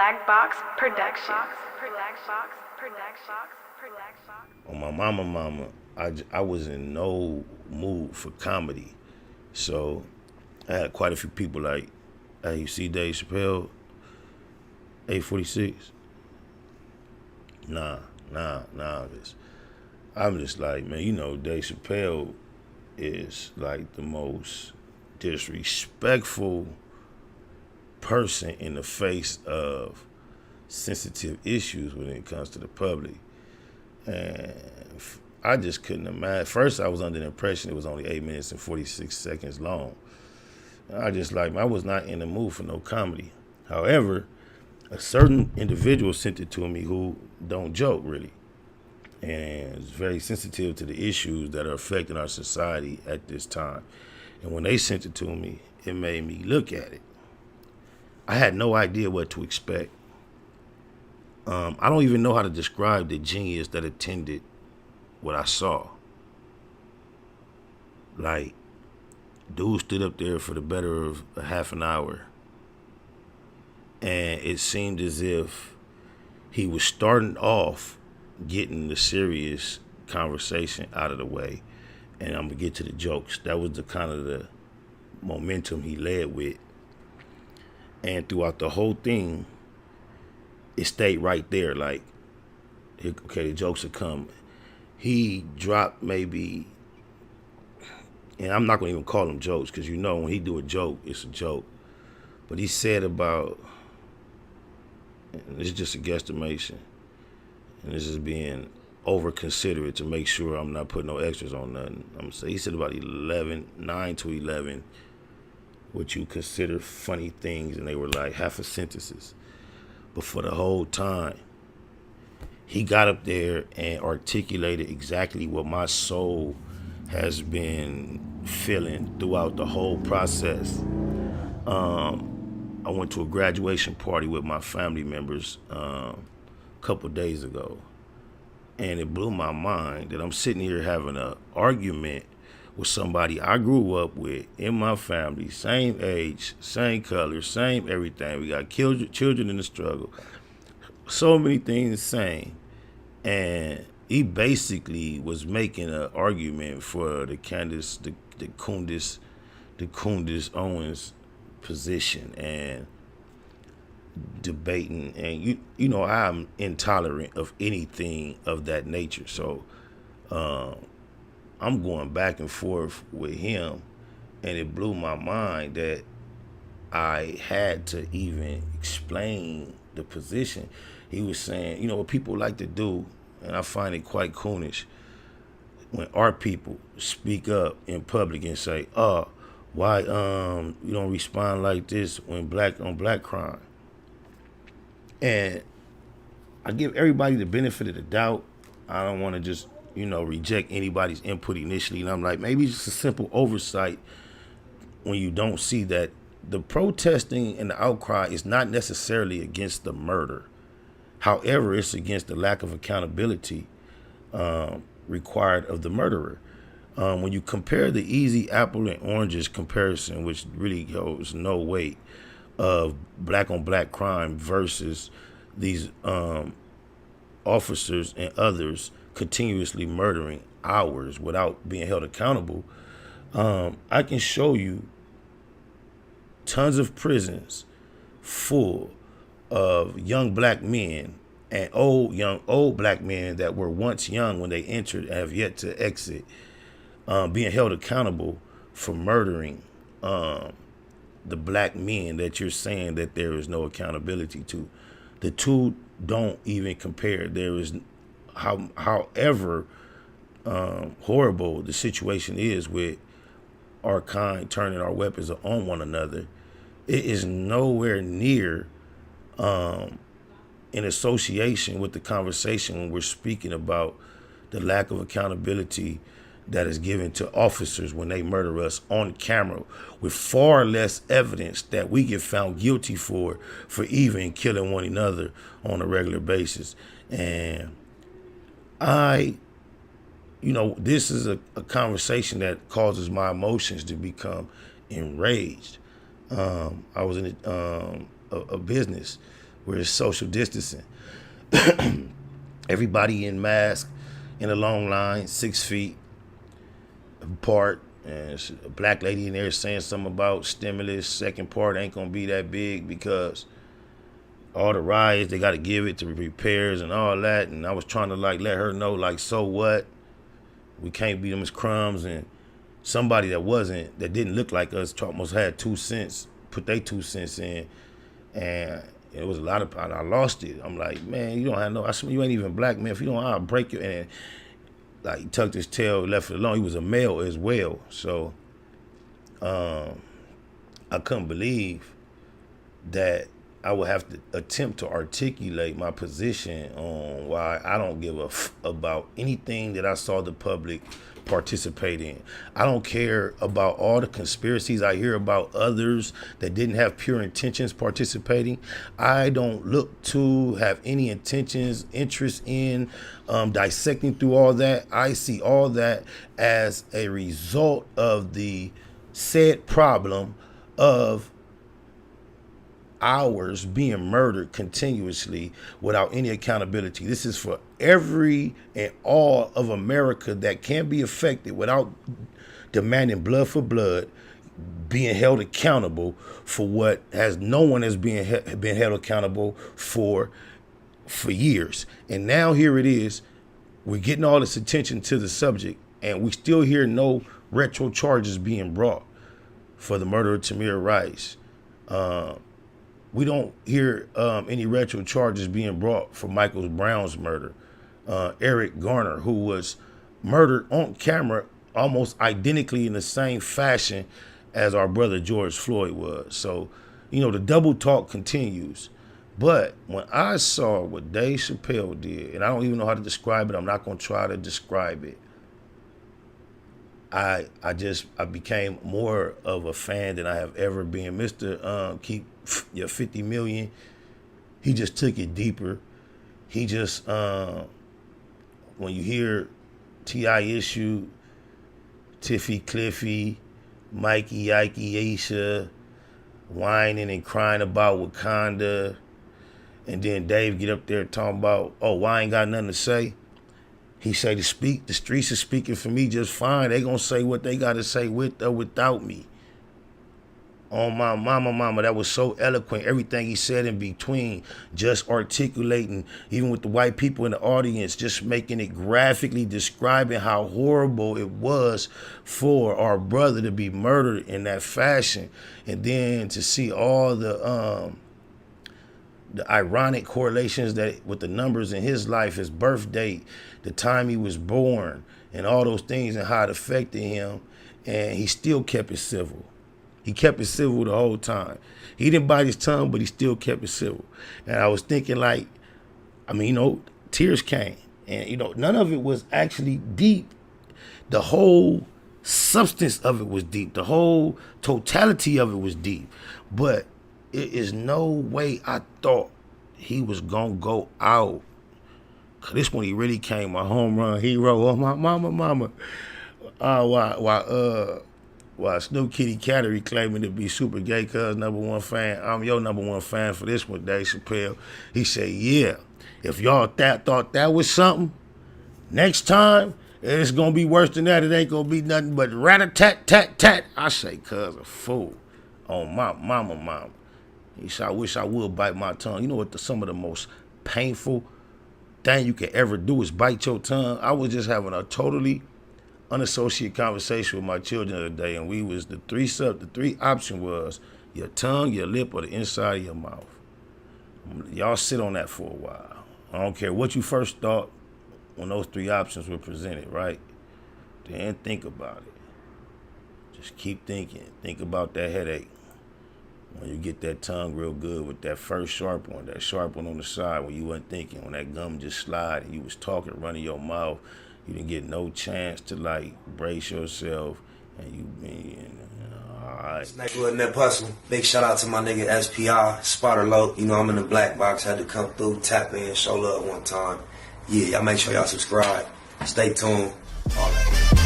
Black Box Productions. On my mama, I was in no mood for comedy. So I had quite a few people like, hey, you see Dave Chappelle, 846? Nah. I'm just like, man, Dave Chappelle is like the most disrespectful person in the face of sensitive issues when it comes to the public. And I just couldn't imagine. First, I was under the impression it was only 8 minutes and 46 seconds long. I was not in the mood for no comedy. However, a certain individual sent it to me who don't joke really, and is very sensitive to the issues that are affecting our society at this time. And when they sent it to me, it made me look at it. I had no idea what to expect. I don't even know how to describe the genius that attended what I saw. Like, dude stood up there for the better of a half an hour, and it seemed as if he was starting off getting the serious conversation out of the way, and I'm gonna get to the jokes. That was the kind of the momentum he led with, and throughout the whole thing, it stayed right there. Like, okay, the jokes are coming. He dropped maybe, and I'm not gonna even call them jokes because when he do a joke, it's a joke. But he said about, and this is just a guesstimation, and this is being over considerate to make sure I'm not putting no extras on nothing. I'm gonna say he said about 9 to 11, what you consider funny things, and they were like half a sentences. But for the whole time, he got up there and articulated exactly what my soul has been feeling throughout the whole process. I went to a graduation party with my family members a couple days ago, and it blew my mind that I'm sitting here having an argument with somebody I grew up with in my family, same age, same color, same everything. We got children in the struggle. So many things the same. And he basically was making an argument for the Kundis Owens position and debating. And I'm intolerant of anything of that nature. So I'm going back and forth with him, and it blew my mind that I had to even explain the position. He was saying, what people like to do, and I find it quite coonish, when our people speak up in public and say, why you don't respond like this when black on black crime? And I give everybody the benefit of the doubt. I don't want to just reject anybody's input initially. And I'm like, maybe it's just a simple oversight when you don't see that the protesting and the outcry is not necessarily against the murder. However, it's against the lack of accountability required of the murderer. When you compare the easy apple and oranges comparison, which really holds no weight, of black on black crime versus these officers and others continuously murdering ours without being held accountable, I can show you tons of prisons full of young black men and old black men that were once young when they entered and have yet to exit, being held accountable for murdering the black men that you're saying that there is no accountability to. The two don't even compare. There is, however horrible the situation is with our kind turning our weapons on one another, it is nowhere near in association with the conversation when we're speaking about the lack of accountability that is given to officers when they murder us on camera with far less evidence that we get found guilty for even killing one another on a regular basis. And this is a conversation that causes my emotions to become enraged. I was in a business where it's social distancing. Everybody in mask, in a long line, 6 feet apart. And a black lady in there saying something about stimulus. Second part ain't gonna be that big because all the riots, they gotta give it to repairs and all that. And I was trying to like let her know, like, so what? We can't beat them as crumbs. And somebody that didn't look like us almost had 2 cents, put their 2 cents in. And it was a lot of, I lost it. I'm like, man, you don't have no, I said, you ain't even black, man. If you don't, I'll break you. And like, he tucked his tail, left it alone. He was a male as well. So I couldn't believe that I would have to attempt to articulate my position on why I don't give a f about anything that I saw the public participate in. I don't care about all the conspiracies I hear about others that didn't have pure intentions participating. I don't look to have any interest in dissecting through all that. I see all that as a result of the said problem of hours being murdered continuously without any accountability. This is for every and all of America that can be affected without demanding blood for blood, being held accountable for what no one has been held accountable for years. And now here it is, we're getting all this attention to the subject, and we still hear no retro charges being brought for the murder of Tamir Rice. We don't hear any retro charges being brought for Michael Brown's murder. Eric Garner, who was murdered on camera almost identically in the same fashion as our brother George Floyd was. So, you know, the double talk continues. But when I saw what Dave Chappelle did, and I don't even know how to describe it, I'm not going to try to describe it. I became more of a fan than I have ever been. Mr. Keep Your 50 Million, he just took it deeper. He just, when you hear T.I. Issue, Tiffy Cliffy, Mikey, Ike, Aisha, whining and crying about Wakanda, and then Dave get up there talking about, oh, why I ain't got nothing to say? He say the streets is speaking for me just fine. They gonna say what they gotta say with or without me. Oh, my mama, that was so eloquent. Everything he said in between, just articulating, even with the white people in the audience, just making it graphically describing how horrible it was for our brother to be murdered in that fashion. And then to see all the ironic correlations that with the numbers in his life, his birth date, the time he was born, and all those things and how it affected him. And he still kept it civil. He kept it civil the whole time. He didn't bite his tongue, but he still kept it civil. And I was thinking, like, I mean, you know, tears came. And, you know, none of it was actually deep. The whole substance of it was deep. The whole totality of it was deep. But it is no way I thought he was going to go out. Cause this one he really came a home run hero. Oh, my mama. While Snoop Kitty Cattery claiming to be super gay cuz #1 fan, I'm your #1 fan for this one, Dave Chappelle. He said, yeah, if y'all thought that was something, next time, it's going to be worse than that. It ain't going to be nothing but rat-a-tat-tat-tat. I say, cuz a fool. On my mama. He said, I wish I would bite my tongue. You know what some of the most painful thing you can ever do is bite your tongue? I was just having a totally unassociated conversation with my children the other day, and we was the three option was your tongue, your lip, or the inside of your mouth. Y'all sit on that for a while. I don't care what you first thought when those 3 options were presented, right? Then think about it. Just keep thinking. Think about that headache. When you get that tongue real good with that first sharp one, that sharp one on the side when you wasn't thinking, when that gum just slide and you was talking, running your mouth, you didn't get no chance to like brace yourself, and you been alright. Snake with Nip Hustle. Big shout out to my nigga SPI, Spotter Low. You know I'm in the black box, had to come through, tap in, show love one time. Yeah, y'all make sure y'all subscribe. Stay tuned. All that.